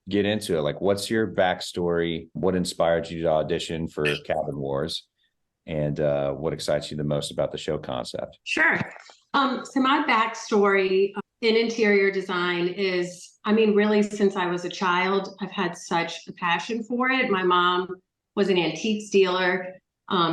get into it. Like, what's your backstory? What inspired you to audition for Cabin Wars? And what excites you the most about the show concept? Sure. So my backstory in interior design is, I mean, really since I was a child, I've had such a passion for it. My mom was an antiques dealer.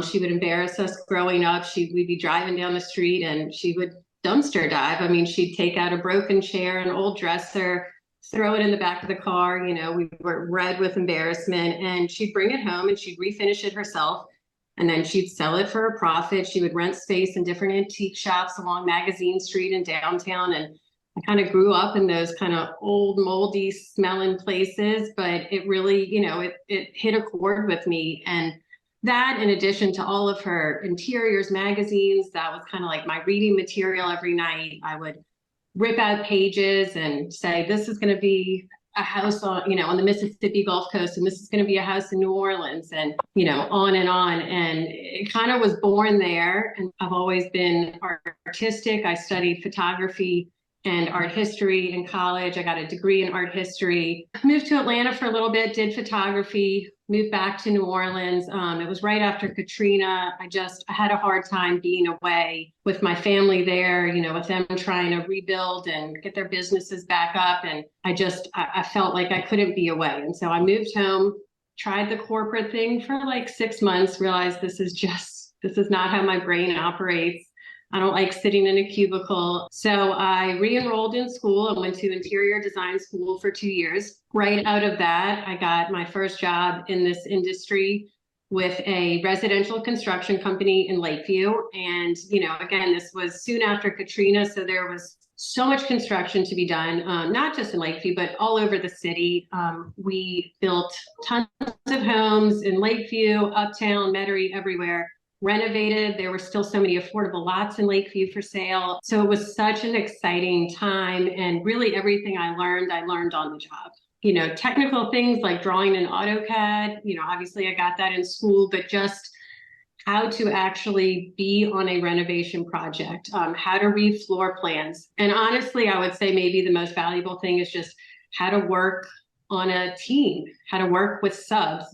She would embarrass us growing up. We'd be driving down the street and she would dumpster dive. I mean, she'd take out a broken chair, an old dresser, throw it in the back of the car. You know, we were red with embarrassment, and she'd bring it home and she'd refinish it herself. And then she'd sell it for a profit. She would rent space in different antique shops along Magazine Street in downtown. And I kind of grew up in those kind of old, moldy smelling places, but it really, it hit a chord with me. And that, in addition to all of her interiors magazines, that was kind of like my reading material every night. I would rip out pages and say, this is going to be a house on the Mississippi Gulf Coast, and this is going to be a house in New Orleans, and, on and on. And it kind of was born there. And I've always been artistic. I studied photography and art history in college. I got a degree in art history. Moved to Atlanta for a little bit, did photography, moved back to New Orleans. It was right after Katrina. I had a hard time being away with my family there, with them trying to rebuild and get their businesses back up. And I felt like I couldn't be away. And so I moved home, tried the corporate thing for like 6 months, realized this is not how my brain operates. I don't like sitting in a cubicle. So I re-enrolled in school and went to interior design school for 2 years. Right out of that, I got my first job in this industry with a residential construction company in Lakeview. And, again, this was soon after Katrina. So there was so much construction to be done, not just in Lakeview, but all over the city. We built tons of homes in Lakeview, Uptown, Metairie, everywhere. Renovated. There were still so many affordable lots in Lakeview for sale. So it was such an exciting time. And really everything I learned on the job. Technical things like drawing in AutoCAD, obviously I got that in school, but just how to actually be on a renovation project, how to read floor plans. And honestly, I would say maybe the most valuable thing is just how to work on a team, how to work with subs,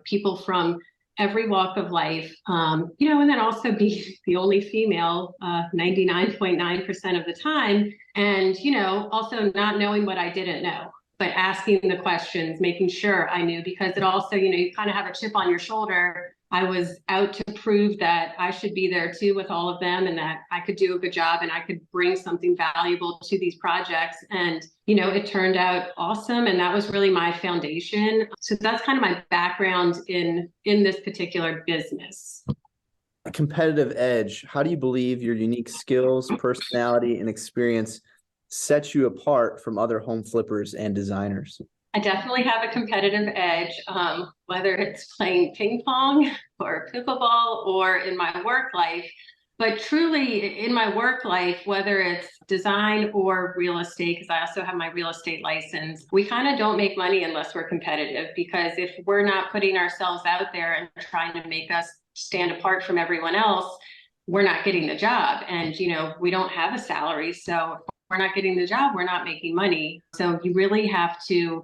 people from every walk of life, and then also be the only female 99.9% of the time. And, also not knowing what I didn't know, but asking the questions, making sure I knew, because it also, you kind of have a chip on your shoulder. I was out to prove that I should be there too with all of them, and that I could do a good job and I could bring something valuable to these projects. And, it turned out awesome. And that was really my foundation. So that's kind of my background in this particular business. A competitive edge. How do you believe your unique skills, personality, and experience sets you apart from other home flippers and designers? I definitely have a competitive edge, whether it's playing ping pong or pickleball or in my work life. But truly in my work life, whether it's design or real estate, because I also have my real estate license, we kind of don't make money unless we're competitive, because if we're not putting ourselves out there and trying to make us stand apart from everyone else, we're not getting the job. And, we don't have a salary. So if we're not getting the job, we're not making money. So you really have to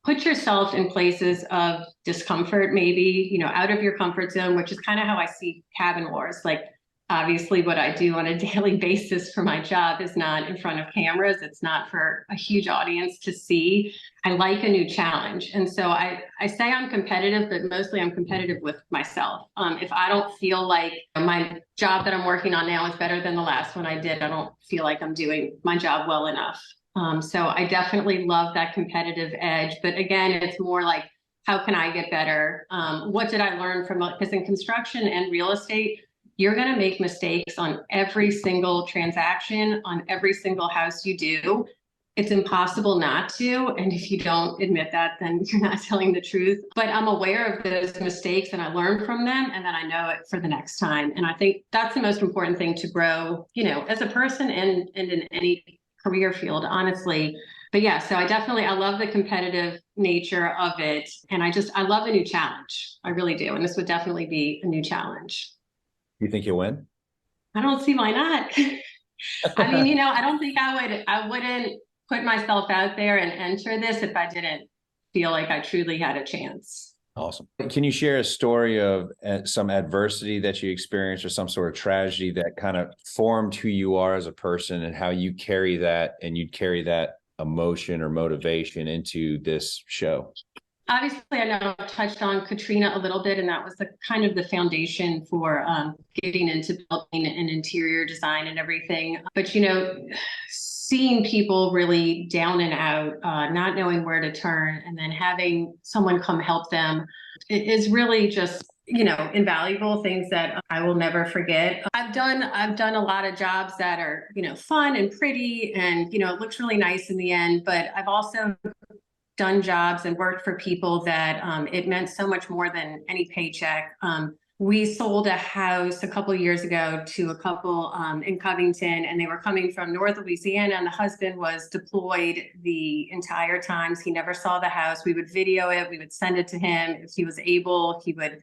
put yourself in places of discomfort, maybe, out of your comfort zone, which is kind of how I see Cabin Wars. Like, obviously what I do on a daily basis for my job is not in front of cameras. It's not for a huge audience to see. I like a new challenge. And so I say I'm competitive, but mostly I'm competitive with myself. If I don't feel like my job that I'm working on now is better than the last one I did, I don't feel like I'm doing my job well enough. So I definitely love that competitive edge. But again, it's more like, how can I get better? What did I learn from, because in construction and real estate, you're going to make mistakes on every single transaction, on every single house you do. It's impossible not to. And if you don't admit that, then you're not telling the truth. But I'm aware of those mistakes and I learn from them, and then I know it for the next time. And I think that's the most important thing to grow, as a person and in any career field, honestly. But yeah, so I love the competitive nature of it. And I love a new challenge. I really do. And this would definitely be a new challenge. You think you'll win? I don't see why not. I mean, I don't think I wouldn't put myself out there and enter this if I didn't feel like I truly had a chance. Awesome. Can you share a story of some adversity that you experienced or some sort of tragedy that kind of formed who you are as a person and how you carry that and you'd carry that emotion or motivation into this show? Obviously, I know I've touched on Katrina a little bit, and that was the kind of the foundation for getting into building and interior design and everything. But, seeing people really down and out, not knowing where to turn, and then having someone come help them is really just, invaluable, things that I will never forget. I've done a lot of jobs that are, fun and pretty and, it looks really nice in the end, but I've also done jobs and worked for people that it meant so much more than any paycheck. We sold a house a couple of years ago to a couple in Covington, and they were coming from North Louisiana, and the husband was deployed the entire time. So he never saw the house. We would video it. We would send it to him. If he was able, he would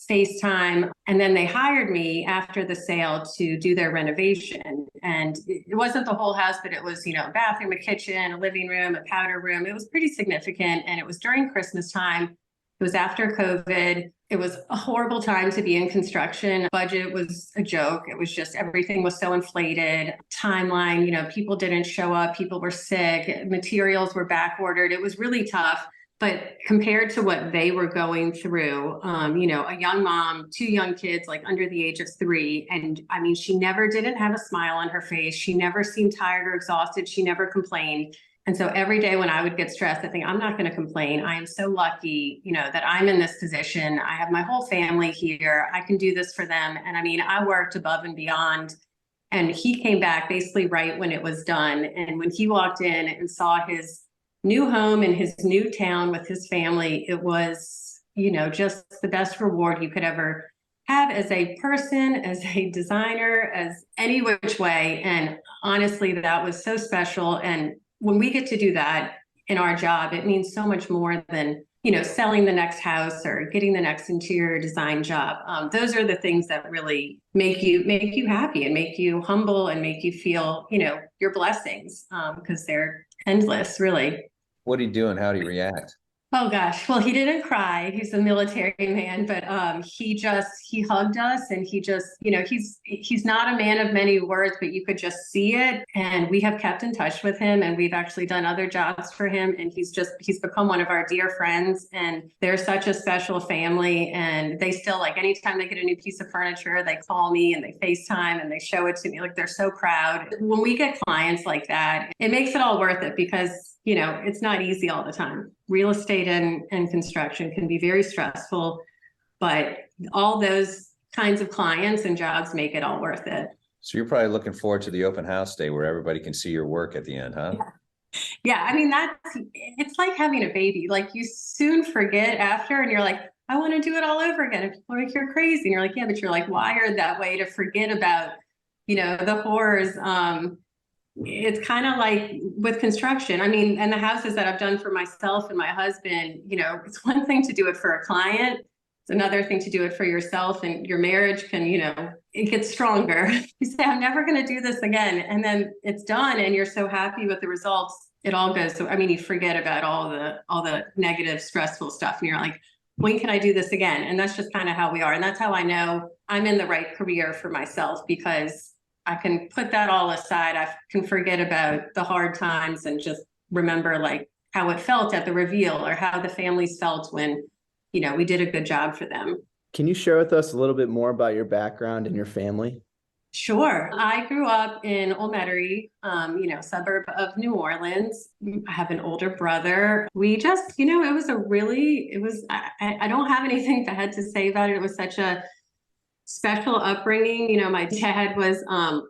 FaceTime. And then they hired me after the sale to do their renovation. And it wasn't the whole house, but it was, a bathroom, a kitchen, a living room, a powder room. It was pretty significant. And it was during Christmas time. It was after COVID. It was a horrible time to be in construction. Budget was a joke. It was just everything was so inflated. Timeline, people didn't show up. People were sick. Materials were back ordered. It was really tough. But compared to what they were going through, a young mom, 2 young kids, like under the age of 3. And I mean, she never didn't have a smile on her face. She never seemed tired or exhausted. She never complained. And so every day when I would get stressed, I think I'm not going to complain. I am so lucky, that I'm in this position. I have my whole family here. I can do this for them. And I mean, I worked above and beyond. And he came back basically right when it was done. And when he walked in and saw his new home in his new town with his family, it was, just the best reward you could ever have as a person, as a designer, as any which way. And honestly, that was so special. And when we get to do that in our job, it means so much more than, selling the next house or getting the next interior design job. Those are the things that really make you happy and make you humble and make you feel, your blessings, because they're endless, really. What did he do and how did he react? Oh gosh. Well, he didn't cry. He's a military man, but he hugged us, and he just, he's not a man of many words, but you could just see it. And we have kept in touch with him, and we've actually done other jobs for him. And he's become one of our dear friends, and they're such a special family. And they still, like, anytime they get a new piece of furniture, they call me and they FaceTime and they show it to me. Like, they're so proud. When we get clients like that, it makes it all worth it, because it's not easy all the time. Real estate and construction can be very stressful, but all those kinds of clients and jobs make it all worth it. So you're probably looking forward to the open house day where everybody can see your work at the end, huh? Yeah. I mean, it's like having a baby. Like, you soon forget after, and you're like, I want to do it all over again. And people are like, you're crazy. And you're like, yeah, but you're like wired that way to forget about, the horrors. It's kind of like with construction. I mean, and the houses that I've done for myself and my husband, it's one thing to do it for a client. It's another thing to do it for yourself, and your marriage can, it gets stronger. You say, I'm never going to do this again. And then it's done, and you're so happy with the results. It all goes. So, I mean, you forget about all the negative, stressful stuff. And you're like, when can I do this again? And that's just kind of how we are. And that's how I know I'm in the right career for myself, because I can put that all aside. I can forget about the hard times and just remember, like, how it felt at the reveal, or how the families felt when, we did a good job for them. Can you share with us a little bit more about your background and your family? Sure. I grew up in Old Metairie, suburb of New Orleans. I have an older brother. We just, I don't have anything bad to say about it. It was such a special upbringing. My dad was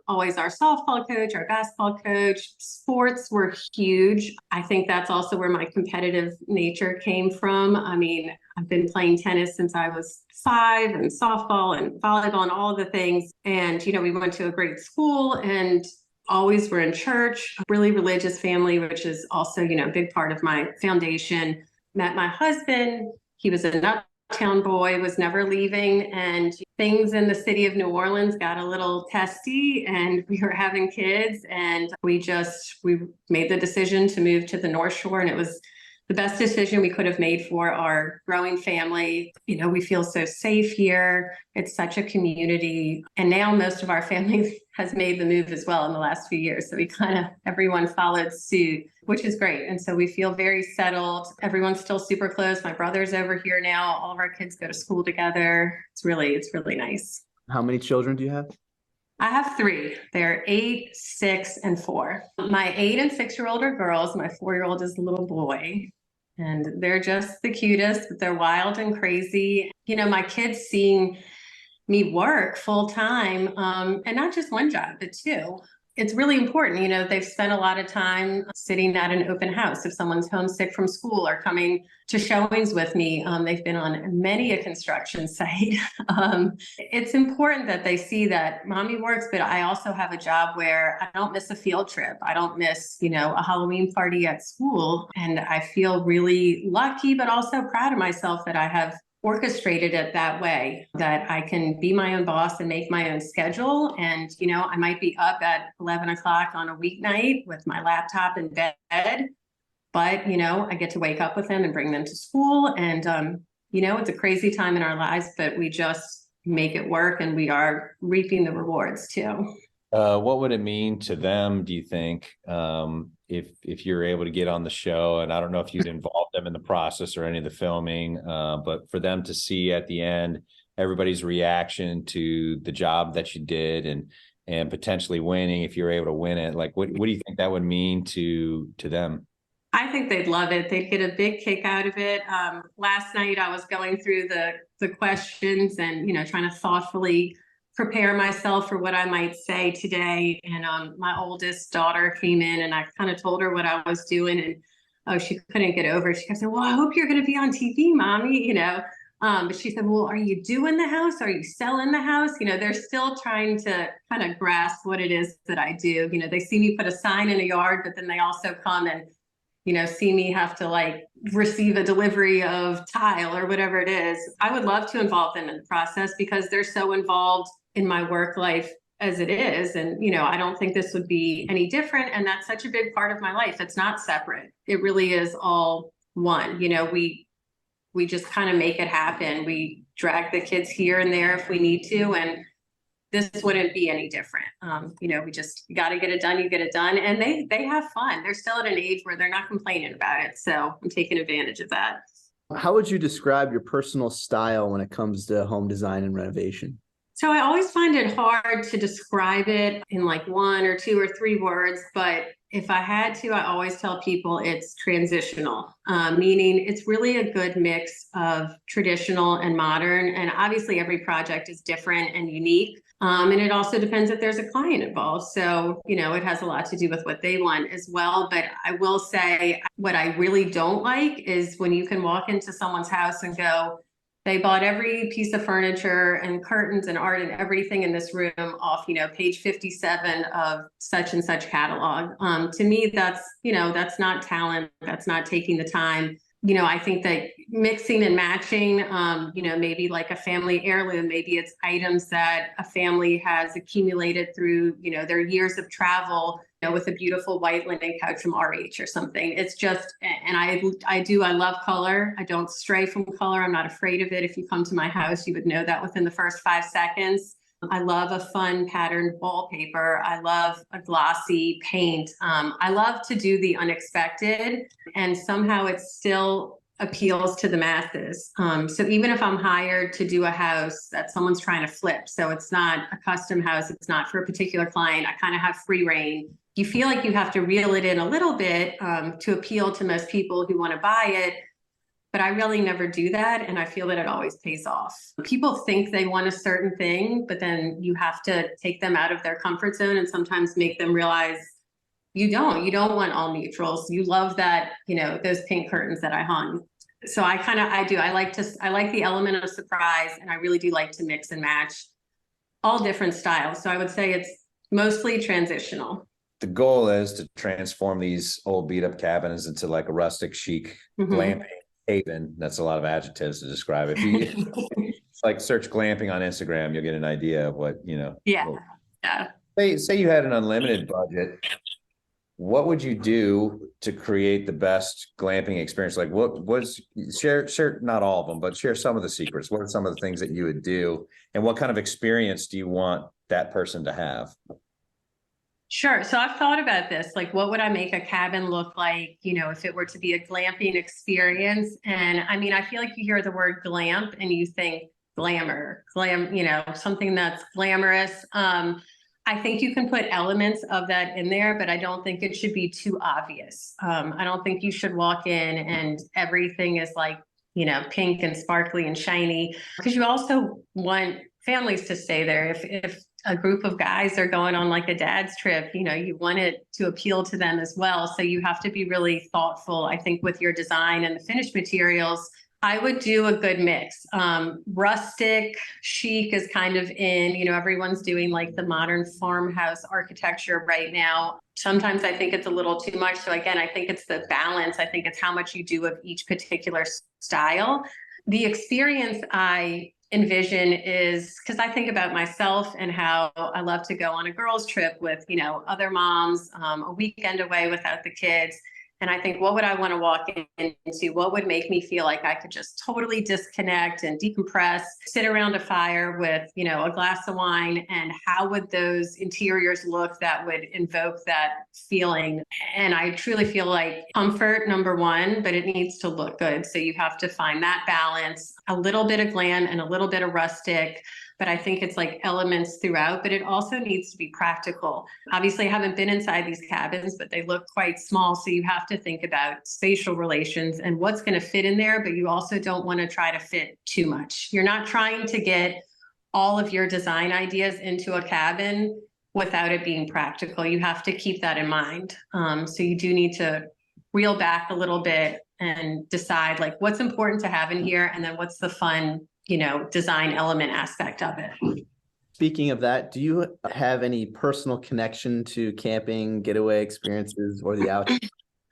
always our softball coach, our basketball coach. Sports were huge. I think that's also where my competitive nature came from. I mean, I've been playing tennis since I was 5, and softball and volleyball and all of the things. And, we went to a great school and always were in church, a really religious family, which is also, a big part of my foundation. Met my husband. He was an uptown boy, was never leaving, and things in the city of New Orleans got a little testy, and we were having kids, and we made the decision to move to the North Shore, and it was the best decision we could have made for our growing family. You know, we feel so safe here. It's such a community. And now most of our family has made the move as well in the last few years. So we everyone followed suit, which is great. And so we feel very settled. Everyone's still super close. My brother's over here now. All of our kids go to school together. It's really nice. How many children do you have? I have 3. They're 8, 6, and 4. My 8 and 6-year-old are girls. My 4-year-old is a little boy. And they're just the cutest, but they're wild and crazy. You know, my kids seeing me work full time, and not just one job, but 2. It's really important. You know, they've spent a lot of time sitting at an open house. If someone's homesick from school or coming to showings with me, they've been on many a construction site. It's important that they see that mommy works, but I also have a job where I don't miss a field trip. I don't miss, you know, a Halloween party at school. And I feel really lucky, but also proud of myself that I have orchestrated it that way, that I can be my own boss and make my own schedule. And, you know, I might be up at 11 o'clock on a weeknight with my laptop in bed, but, you know, I get to wake up with them and bring them to school. And, you know, it's a crazy time in our lives, but we just make it work, and we are reaping the rewards too. What would it mean to them, do you think, if you're able to get on the show? And I don't know if you'd involve them in the process or any of the filming, but for them to see at the end everybody's reaction to the job that you did, and potentially winning, if you're able to win it, like what do you think that would mean to them? I think they'd love it. They'd get a big kick out of it. Last night I was going through the questions and, you know, trying to thoughtfully prepare myself for what I might say today. And my oldest daughter came in, and I kind of told her what I was doing, and oh, she couldn't get over it. She kept saying, "Well, I hope you're going to be on TV, mommy," you know. But she said, "Well, are you doing the house? Are you selling the house?" You know, they're still trying to kind of grasp what it is that I do. You know, they see me put a sign in a yard, but then they also come and, you know, see me have to like receive a delivery of tile or whatever it is. I would love to involve them in the process because they're so involved in my work life as it is. And, you know, I don't think this would be any different. And that's such a big part of my life. It's not separate. It really is all one. You know, we just kind of make it happen. We drag the kids here and there if we need to. And this wouldn't be any different. You know, you got to get it done. You get it done. And they have fun. They're still at an age where they're not complaining about it. So I'm taking advantage of that. How would you describe your personal style when it comes to home design and renovation? So I always find it hard to describe it in like 1 or 2 or 3 words, but if I had to, I always tell people it's transitional, meaning it's really a good mix of traditional and modern. And obviously every project is different and unique. And it also depends if there's a client involved. So, you know, it has a lot to do with what they want as well. But I will say what I really don't like is when you can walk into someone's house and go, they bought every piece of furniture and curtains and art and everything in this room off, you know, page 57 of such and such catalog. To me, that's, you know, that's not talent. That's not taking the time. You know, I think that mixing and matching, you know, maybe like a family heirloom, maybe it's items that a family has accumulated through, you know, their years of travel, you know, with a beautiful white linen couch from RH or something. It's just, and I love color. I don't stray from color. I'm not afraid of it. If you come to my house, you would know that within the first 5 seconds. I love a fun patterned wallpaper. I love a glossy paint. I love to do the unexpected, and somehow it still appeals to the masses. So even if I'm hired to do a house that someone's trying to flip, so it's not a custom house, it's not for a particular client, I kind of have free reign. You feel like you have to reel it in a little bit to appeal to most people who want to buy it. But I really never do that. And I feel that it always pays off. People think they want a certain thing, but then you have to take them out of their comfort zone and sometimes make them realize you don't want all neutrals. You love that, you know, those pink curtains that I hung. So I like the element of surprise, and I really do like to mix and match all different styles. So I would say it's mostly transitional. The goal is to transform these old beat up cabins into like a rustic chic glamping haven. That's a lot of adjectives to describe it. It's like search glamping on Instagram, you'll get an idea of what, you know. Yeah. Say you had an unlimited budget what would you do to create the best glamping experience? Like share not all of them, but share some of the secrets. What are some of the things that you would do, and what kind of experience do you want that person to have? Sure. So I've thought about this, like what would I make a cabin look like, if it were to be a glamping experience? And I mean, I feel like you hear the word glamp and you think glam, something that's glamorous. I think you can put elements of that in there, but I don't think it should be too obvious. I don't think you should walk in and everything is like, pink and sparkly and shiny, because you also want families to stay there. If a group of guys are going on like a dad's trip, you want it to appeal to them as well. So you have to be really thoughtful, I think, with your design and the finished materials. I would do a good mix. Rustic, chic is kind of in, everyone's doing like the modern farmhouse architecture right now. Sometimes I think it's a little too much. So again, I think it's the balance. I think it's how much you do of each particular style. The experience I envision is, because I think about myself and how I love to go on a girls' trip with, other moms, a weekend away without the kids. And I think, what would I want to walk into? What would make me feel like I could just totally disconnect and decompress, sit around a fire with, a glass of wine? And how would those interiors look that would invoke that feeling? And I truly feel like comfort, number one, but it needs to look good. So you have to find that balance, a little bit of glam and a little bit of rustic. But I think it's like elements throughout, but it also needs to be practical. Obviously, I haven't been inside these cabins, but they look quite small. So you have to think about spatial relations and what's going to fit in there, but you also don't want to try to fit too much. You're not trying to get all of your design ideas into a cabin without it being practical. You have to keep that in mind. So you do need to reel back a little bit and decide like what's important to have in here, and then what's the fun design element aspect of it. Speaking of that, do you have any personal connection to camping, getaway experiences, or the outdoors?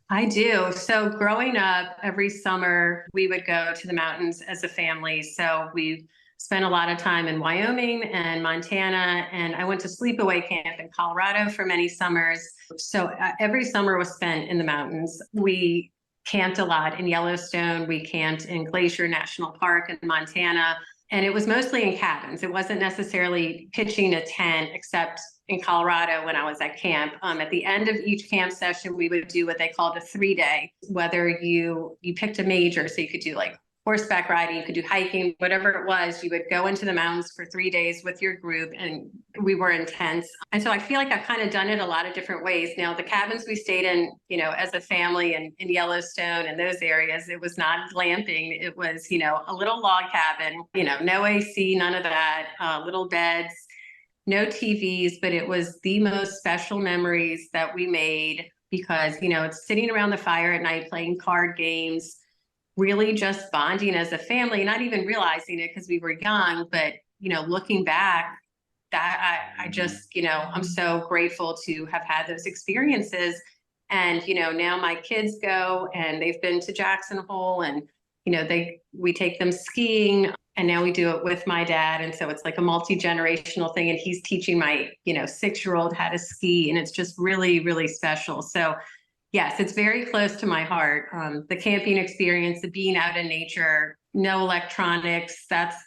I do. So growing up, every summer we would go to the mountains as a family. So we spent a lot of time in Wyoming and Montana, and I went to sleepaway camp in Colorado for many summers. So every summer was spent in the mountains. We camped a lot in Yellowstone. We camped in Glacier National Park in Montana, and it was mostly in cabins. It wasn't necessarily pitching a tent, except in Colorado when I was at camp. At the end of each camp session, we would do what they called a 3-day, whether you picked a major, so you could do like horseback riding, you could do hiking, whatever it was. You would go into the mountains for 3 days with your group, and we were in tents. And so I feel like I've kind of done it a lot of different ways. Now, the cabins we stayed in, as a family in Yellowstone and those areas, it was not glamping. It was, a little log cabin, no AC, none of that, little beds, no TVs, but it was the most special memories that we made because, it's sitting around the fire at night, playing card games, really just bonding as a family, not even realizing it because we were young, but, looking back, that I just, I'm so grateful to have had those experiences. And, now my kids go and they've been to Jackson Hole, and, we take them skiing, and now we do it with my dad. And so it's like a multi-generational thing. And he's teaching my, 6-year-old how to ski. And it's just really, really special. So yes, it's very close to my heart. The camping experience, the being out in nature, no electronics. That's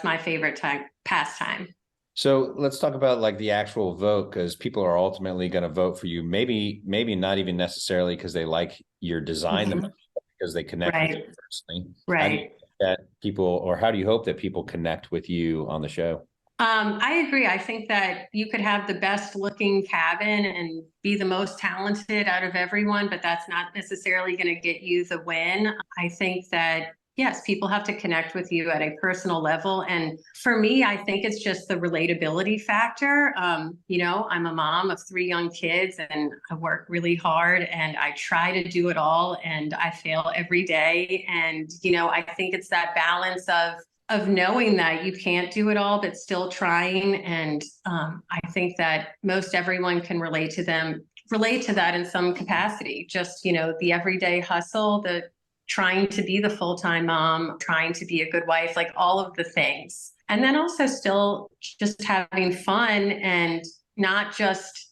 my favorite pastime. So let's talk about like the actual vote, because people are ultimately going to vote for you. Maybe not even necessarily because they like your design, mm-hmm. because they connect with you personally. Right. How do you hope that people connect with you on the show? I agree. I think that you could have the best looking cabin and be the most talented out of everyone, but that's not necessarily going to get you the win. I think that, yes, people have to connect with you at a personal level. And for me, I think it's just the relatability factor. I'm a mom of 3 young kids, and I work really hard, and I try to do it all, and I fail every day. And, I think it's that balance of knowing that you can't do it all, but still trying. And I think that most everyone can relate to that in some capacity. Just, the everyday hustle, the trying to be the full-time mom, trying to be a good wife, like all of the things. And then also still just having fun and not just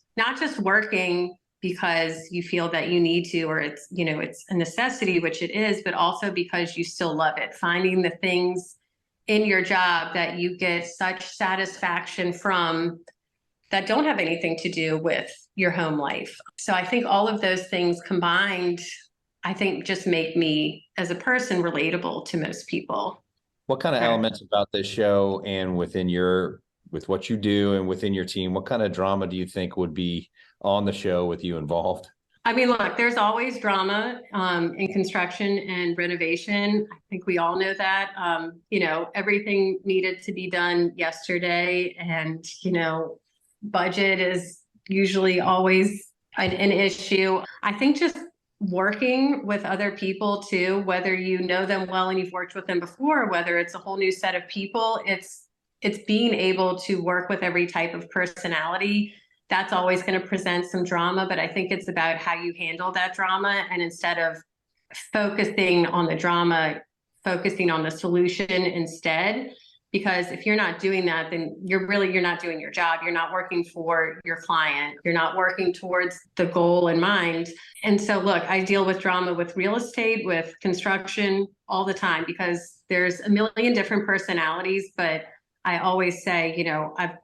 working because you feel that you need to, or it's, it's a necessity, which it is, but also because you still love it. Finding the things in your job that you get such satisfaction from that don't have anything to do with your home life. So I think all of those things combined, I think just make me as a person relatable to most people. What kind of elements about this show and with what you do and within your team, what kind of drama do you think would be on the show with you involved? I mean, look, there's always drama in construction and renovation. I think we all know that. Everything needed to be done yesterday, and, budget is usually always an issue. I think just working with other people too, whether you know them well and you've worked with them before, whether it's a whole new set of people, it's being able to work with every type of personality. That's always going to present some drama, but I think it's about how you handle that drama. And instead of focusing on the drama, focusing on the solution instead. Because if you're not doing that, then you're not doing your job. You're not working for your client. You're not working towards the goal in mind. And so, look, I deal with drama with real estate, with construction all the time, because there's a million different personalities, but I always say,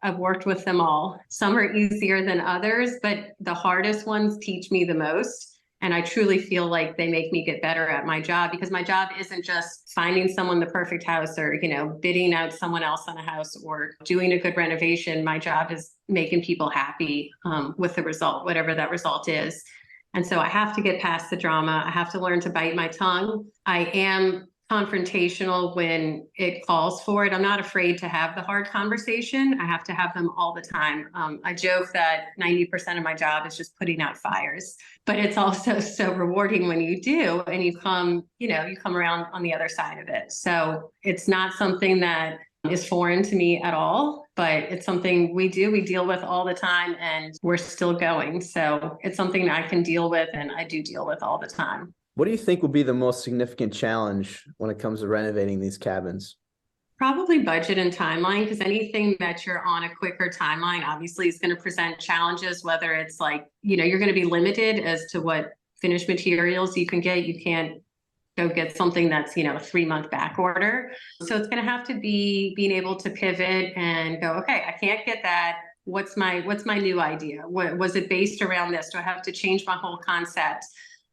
I've worked with them all. Some are easier than others, but the hardest ones teach me the most. And I truly feel like they make me get better at my job, because my job isn't just finding someone the perfect house or, bidding out someone else on a house or doing a good renovation. My job is making people happy with the result, whatever that result is. And so I have to get past the drama. I have to learn to bite my tongue. I am confrontational when it calls for it. I'm not afraid to have the hard conversation. I have to have them all the time. I joke that 90% of my job is just putting out fires, but it's also so rewarding when you do, and you come around on the other side of it. So it's not something that is foreign to me at all, but it's something we deal with all the time, and we're still going. So it's something that I can deal with, and I do deal with all the time. What do you think will be the most significant challenge when it comes to renovating these cabins? Probably budget and timeline, because anything that you're on a quicker timeline obviously is going to present challenges, whether it's like, you're going to be limited as to what finished materials you can get. You can't go get something that's, a 3-month back order. So it's going to have to be being able to pivot and go, okay, I can't get that. What's my new idea? What was it based around this? Do I have to change my whole concept?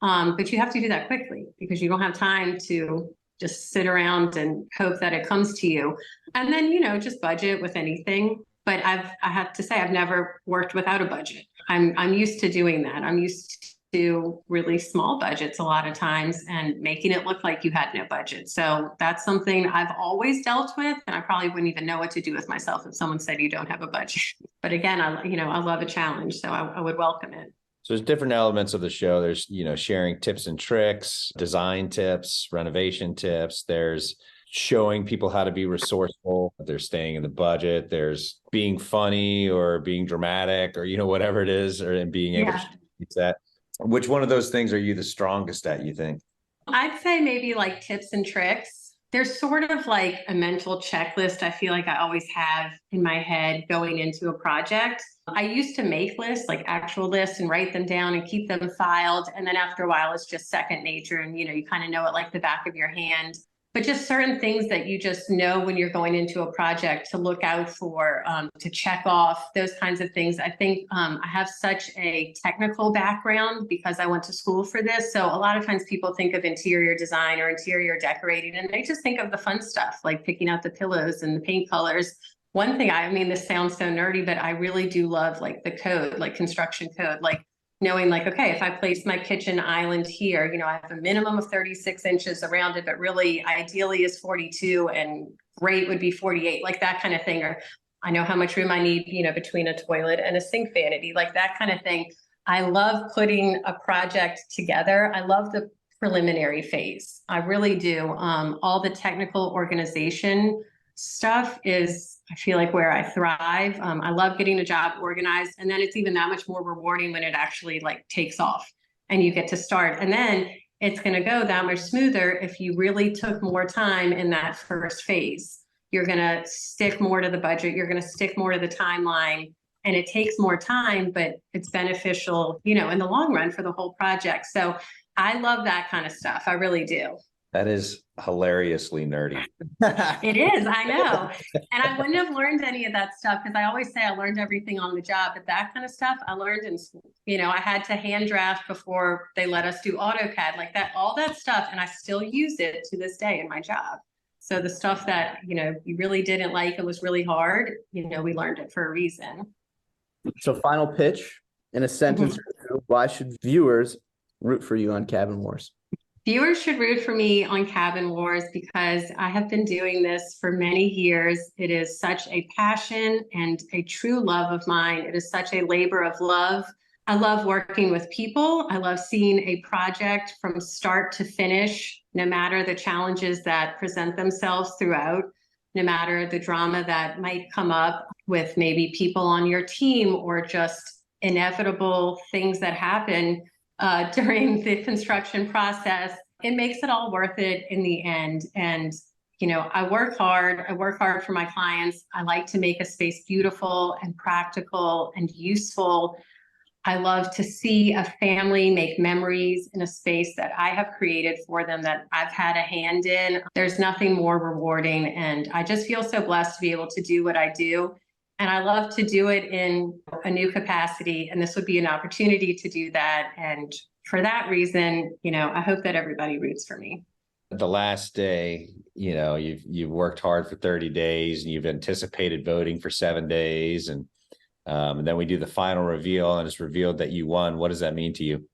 But you have to do that quickly, because you don't have time to just sit around and hope that it comes to you. And then, just budget with anything. But I have to say, I've never worked without a budget. I'm used to doing that. I'm used to really small budgets a lot of times and making it look like you had no budget. So that's something I've always dealt with. And I probably wouldn't even know what to do with myself if someone said you don't have a budget. But again, I love a challenge, so I would welcome it. So there's different elements of the show. There's, sharing tips and tricks, design tips, renovation tips. There's showing people how to be resourceful. There's staying in the budget. There's being funny or being dramatic or, whatever it is, and being able to use that. Which one of those things are you the strongest at, you think? I'd say maybe like tips and tricks. There's sort of like a mental checklist I feel like I always have in my head going into a project. I used to make lists, like actual lists, and write them down and keep them filed. And then after a while, it's just second nature. And, you kind of know it like the back of your hand. But just certain things that you just know when you're going into a project to look out for, to check off, those kinds of things. I think I have such a technical background because I went to school for this. So a lot of times people think of interior design or interior decorating, and they just think of the fun stuff, like picking out the pillows and the paint colors. One thing, this sounds so nerdy, but I really do love like the code, like construction code, like knowing like, okay, if I place my kitchen island here, I have a minimum of 36 inches around it, but really ideally is 42 and great would be 48, like that kind of thing. Or I know how much room I need, between a toilet and a sink vanity, like that kind of thing. I love putting a project together. I love the preliminary phase. I really do. All the technical organization stuff is, I feel like, where I thrive. I love getting a job organized, and then it's even that much more rewarding when it actually like takes off and you get to start. And then it's going to go that much smoother if you really took more time in that first phase. You're going to stick more to the budget. You're going to stick more to the timeline, and it takes more time, but it's beneficial, you know, in the long run for the whole project. So I love that kind of stuff. I really do. That is hilariously nerdy. It is, I know. And I wouldn't have learned any of that stuff because I always say I learned everything on the job, but that kind of stuff I learned in school. You know, I had to hand draft before they let us do AutoCAD, like that, all that stuff. And I still use it to this day in my job. So the stuff that, you know, you really didn't like, it was really hard, you know, we learned it for a reason. So final pitch in a sentence, why should viewers root for you on Cabin Wars? Viewers should root for me on Cabin Wars because I have been doing this for many years. It is such a passion and a true love of mine. It is such a labor of love. I love working with people. I love seeing a project from start to finish, no matter the challenges that present themselves throughout, no matter the drama that might come up with maybe people on your team or just inevitable things that happen during the construction process. It makes it all worth it in the end. And, you know, I work hard for my clients. I like to make a space beautiful and practical and useful. I love to see a family make memories in a space that I have created for them, that I've had a hand in. There's nothing more rewarding. And I just feel so blessed to be able to do what I do. And I love to do it in a new capacity. And this would be an opportunity to do that. And for that reason, you know, I hope that everybody roots for me. The last day, you know, you've worked hard for 30 days and you've anticipated voting for 7 days. And then we do the final reveal and it's revealed that you won. What does that mean to you?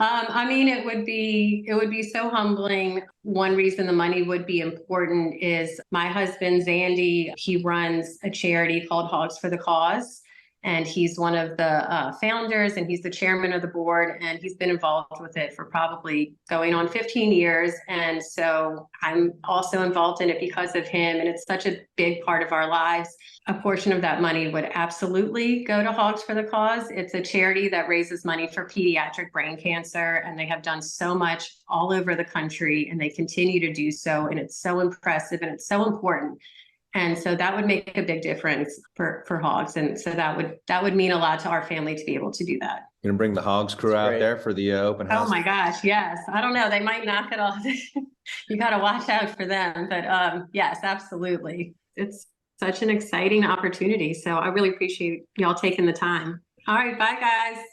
I mean, it would be so humbling. One reason the money would be important is my husband, Zandy, he runs a charity called Hogs for the Cause. And he's one of the founders and he's the chairman of the board. And he's been involved with it for probably going on 15 years. And so I'm also involved in it because of him. And it's such a big part of our lives. A portion of that money would absolutely go to Hogs for the Cause. It's a charity that raises money for pediatric brain cancer. And they have done so much all over the country and they continue to do so. And it's so impressive and it's so important. And so that would make a big difference for Hogs. And so that would mean a lot to our family to be able to do that. You're gonna bring the Hogs crew out there for the open house? Oh my gosh, yes. I don't know. They might knock it off. You got to watch out for them. But yes, absolutely. It's such an exciting opportunity. So I really appreciate y'all taking the time. All right. Bye, guys.